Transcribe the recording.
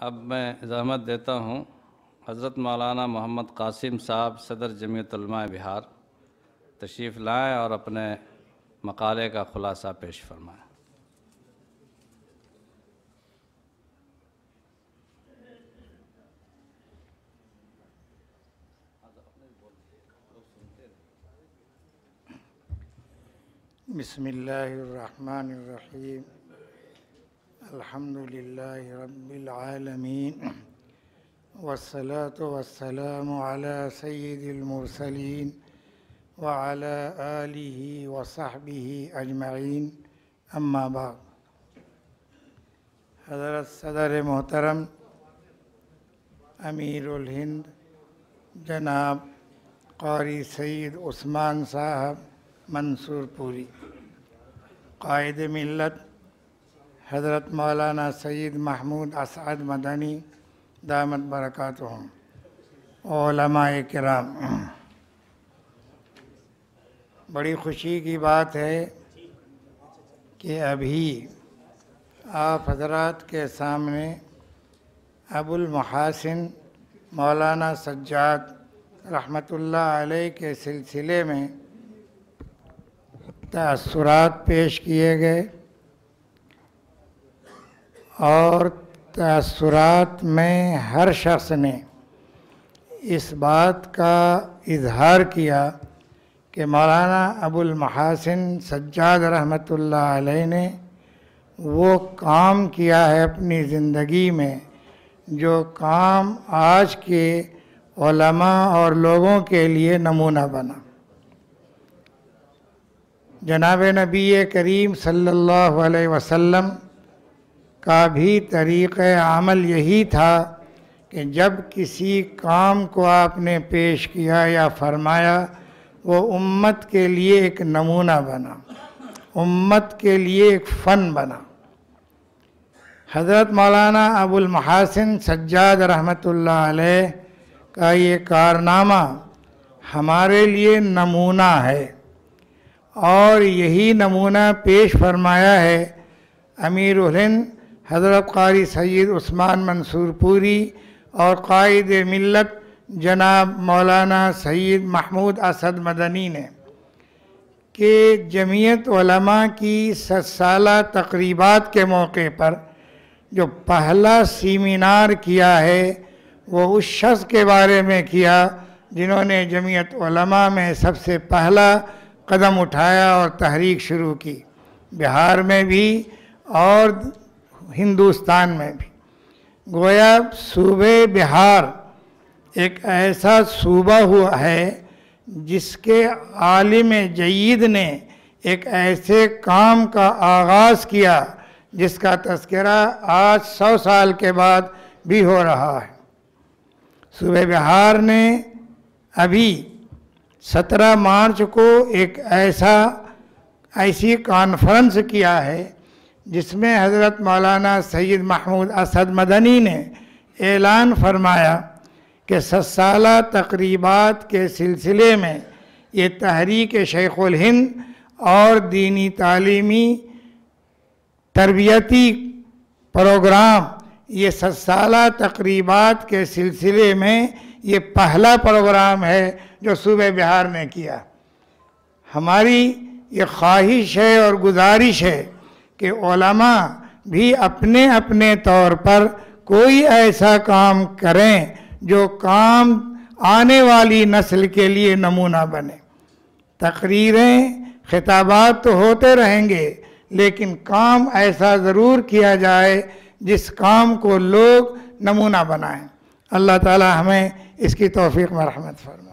اب میں زحمت دیتا ہوں حضرت مولانا محمد قاسم صاحب صدر جمعیت علماء بہار تشریف لائیں اور اپنے مقالے کا خلاصہ پیش فرمائیں۔ بسم اللہ الرحمن الرحیم الحمد للہ رب العالمین والصلاة والسلام علی سید المرسلین وعلی آلہ وصحبہ اجمعین، اما بعد۔ حضرت صدر محترم امیر الہند جناب قاری سید عثمان صاحب منصور پوری، قائد ملت حضرت مولانا سید محمود اسعد مدنی دامت برکاتہم، علماء کرام، بڑی خوشی کی بات ہے کہ ابھی آپ حضرات کے سامنے ابو المحاسن مولانا سجاد رحمۃ اللہ علیہ کے سلسلے میں تأثرات پیش کیے گئے، اور تأثرات میں ہر شخص نے اس بات کا اظہار کیا کہ مولانا ابو المحاسن سجاد رحمۃ اللہ علیہ نے وہ کام کیا ہے اپنی زندگی میں جو کام آج کے علماء اور لوگوں کے لیے نمونہ بنا۔ جناب نبی کریم صلی اللہ علیہ وسلم کا بھی طریقہ عمل یہی تھا کہ جب کسی کام کو آپ نے پیش کیا یا فرمایا وہ امت کے لیے ایک نمونہ بنا، امت کے لیے ایک فن بنا۔ حضرت مولانا ابو المحاسن سجاد رحمۃ اللہ علیہ کا یہ کارنامہ ہمارے لیے نمونہ ہے، اور یہی نمونہ پیش فرمایا ہے امیر الہند حضرت قاری سید عثمان منصور پوری اور قائد ملت جناب مولانا سید محمود اسعد مدنی نے، کہ جمعیت علماء کی 100 سالہ تقریبات کے موقع پر جو پہلا سیمینار کیا ہے وہ اس شخص کے بارے میں کیا جنہوں نے جمعیت علماء میں سب سے پہلا قدم اٹھایا اور تحریک شروع کی، بہار میں بھی اور ہندوستان میں بھی۔ گویا صوبہ بہار ایک ایسا صوبہ ہوا ہے جس کے عالم جید نے ایک ایسے کام کا آغاز کیا جس کا تذکرہ آج 100 سال کے بعد بھی ہو رہا ہے۔ صوبہ بہار نے ابھی 17 مارچ کو ایک ایسی کانفرنس کیا ہے جس میں حضرت مولانا سید محمود اسعد مدنی نے اعلان فرمایا کہ 100 سالہ تقریبات کے سلسلے میں یہ تحریک شیخ الہند اور دینی تعلیمی تربیتی پروگرام، یہ 100 سالہ تقریبات کے سلسلے میں یہ پہلا پروگرام ہے جو صوبہ بہار نے کیا۔ ہماری یہ خواہش ہے اور گزارش ہے کہ علماء بھی اپنے اپنے طور پر کوئی ایسا کام کریں جو کام آنے والی نسل کے لیے نمونہ بنے۔ تقریریں، خطابات تو ہوتے رہیں گے، لیکن کام ایسا ضرور کیا جائے جس کام کو لوگ نمونہ بنائیں۔ اللہ تعالی ہمیں اس کی توفیق مرحمت فرمائے۔